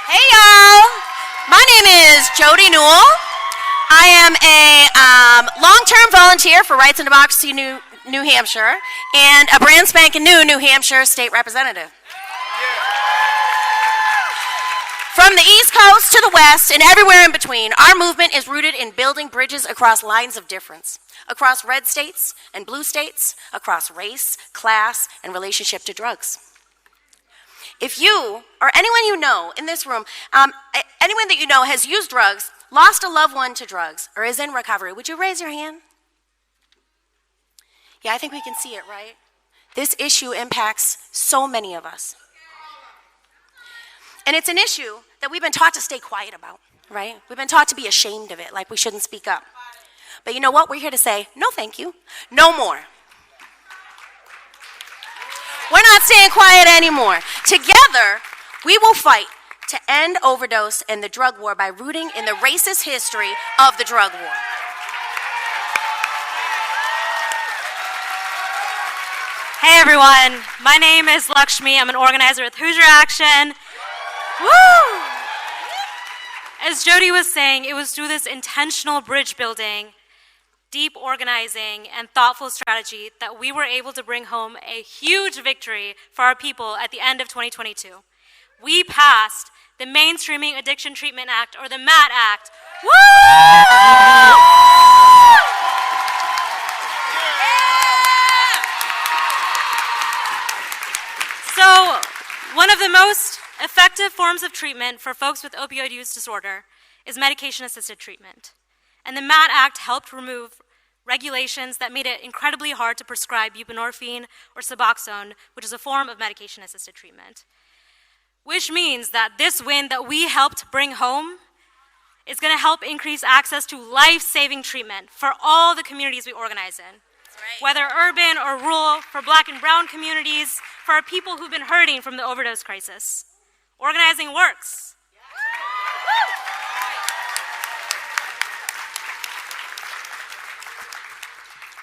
Hey y'all, my name is Jody Newell. I am a long-term volunteer for Rights and Democracy New Hampshire and a brand spanking New Hampshire state representative. From the East Coast to the West and everywhere in between, our movement is rooted in building bridges across lines of difference, across red states and blue states, across race, class, and relationship to drugs. If you, or anyone you know in this room, anyone that you know has used drugs, lost a loved one to drugs, or is in recovery, would you raise your hand? Yeah, I think we can see it, right? This issue impacts so many of us. And it's an issue that we've been taught to stay quiet about, right? We've been taught to be ashamed of it, like we shouldn't speak up. But you know what? We're here to say, no thank you, no more. We're not staying quiet anymore. Together, we will fight to end overdose and the drug war by rooting in the racist history of the drug war. Hey everyone, my name is Laxmi. I'm an organizer with Hoosier Action. Woo! As Jody was saying, it was through this intentional bridge building, deep organizing, and thoughtful strategy that we were able to bring home a huge victory for our people at the end of 2022. We passed the Mainstreaming Addiction Treatment Act, or the MAT Act. Woo! So, one of the most effective forms of treatment for folks with opioid use disorder is medication-assisted treatment. And the MAT Act helped remove regulations that made it incredibly hard to prescribe buprenorphine or Suboxone, which is a form of medication-assisted treatment. Which means that this win that we helped bring home is going to help increase access to life-saving treatment for all the communities we organize in. Right. Whether urban or rural, for Black and brown communities, for our people who've been hurting from the overdose crisis. Organizing works.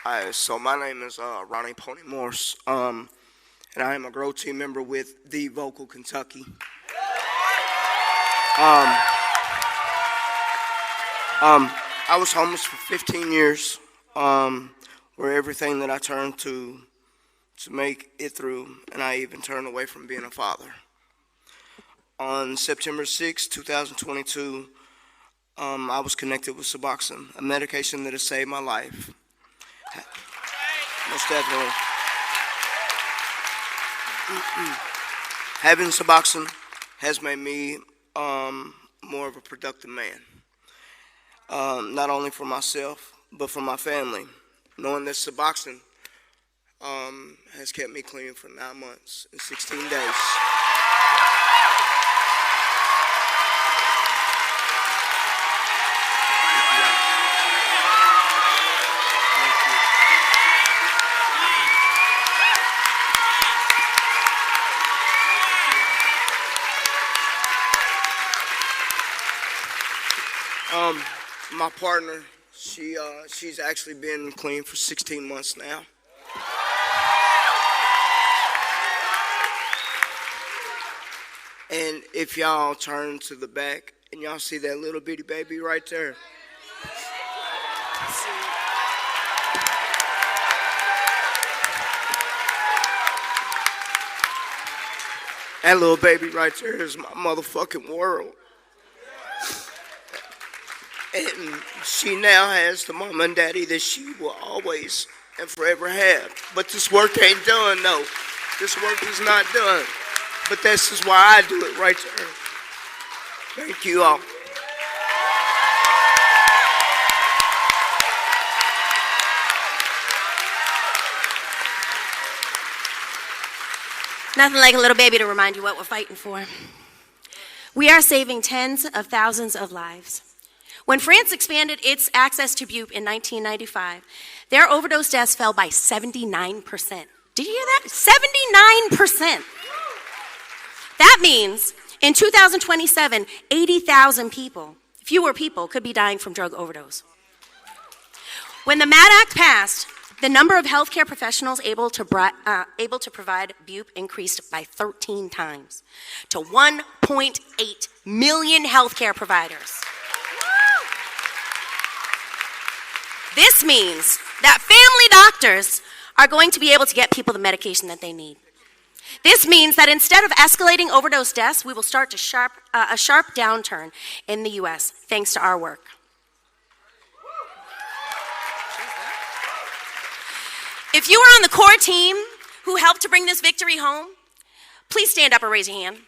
Hi, so my name is Ronnie Pony Morse, and I am a Grow Team member with The Vocal Kentucky. I was homeless for 15 years, where everything that I turned to make it through, and I even turned away from being a father. On September 6, 2022, I was connected with Suboxone, a medication that has saved my life. Most definitely. Having Suboxone has made me more of a productive man. Not only for myself, but for my family. Knowing that Suboxone has kept me clean for 9 months and 16 days. My partner, she's actually been clean for 16 months now. And if y'all turn to the back and y'all see that little bitty baby right there. That little baby right there is my motherfucking world. And she now has the mama and daddy that she will always and forever have. But this work ain't done, no. This work is not done. But this is why I do it right there. Thank you all. Nothing like a little baby to remind you what we're fighting for. We are saving tens of thousands of lives. When France expanded its access to bupe in 1995, their overdose deaths fell by 79%. Did you hear that? 79%. That means in 2027, 80,000 people, fewer people, could be dying from drug overdose. When the MAT Act passed, The number of healthcare professionals able to provide BUP increased by 13 times to 1.8 million healthcare providers. This means that family doctors are going to be able to get people the medication that they need. This means that instead of escalating overdose deaths, we will start a sharp downturn in the U.S. thanks to our work. If you were on the core team who helped to bring this victory home, please stand up or raise your hand.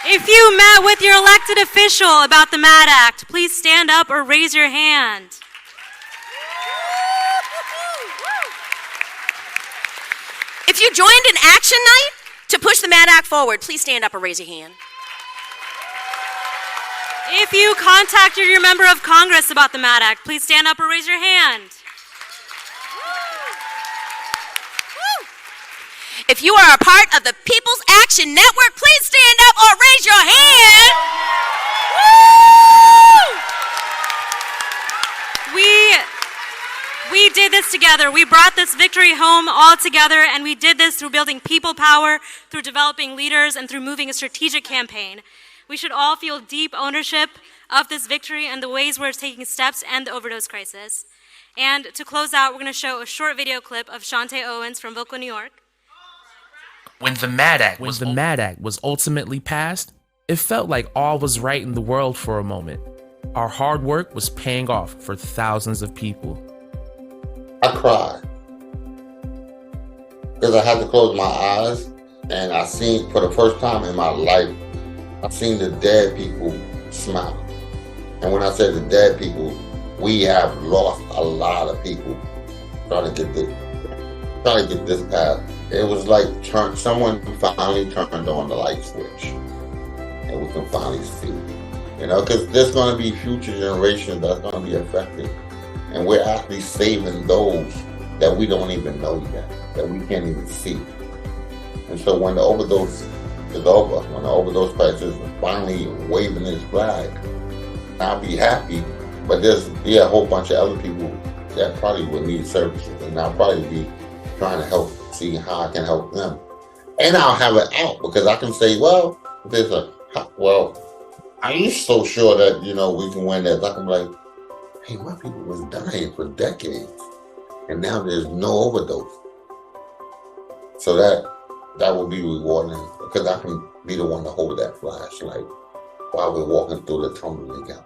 If you met with your elected official about the MAD Act, please stand up or raise your hand. If you joined an action night to push the MAD Act forward, please stand up or raise your hand. If you contacted your member of Congress about the MAD Act, please stand up or raise your hand. If you are a part of the People's Action Network, please stand up or raise your hand. We did this together. We brought this victory home all together, and we did this through building people power, through developing leaders, and through moving a strategic campaign. We should all feel deep ownership of this victory and the ways we're taking steps to end the overdose crisis. And to close out, we're going to show a short video clip of Shantae Owens from Boca, New York. When the MAD Act was ultimately passed, it felt like all was right in the world for a moment. Our hard work was paying off for thousands of people. I cried because I had to close my eyes, and I seen, for the first time in my life, I seen the dead people smile. And when I say the dead people, we have lost a lot of people trying to get this passed. It was like someone finally turned on the light switch, and we can finally see. Because there's going to be future generations that's going to be affected, and we're actually saving those that we don't even know yet, that we can't even see. And so when the overdose is over, when the overdose crisis is finally waving its flag, I'll be happy. But there's be a whole bunch of other people that probably would need services, and I'll probably be trying to help, see how I can help them. And I'll have it out, because I can say, well, are you so sure that, we can win this? I can be like, hey, my people was dying for decades, and now there's no overdose. So that will be rewarding, because I can be the one to hold that flashlight while we're walking through the tunnel together.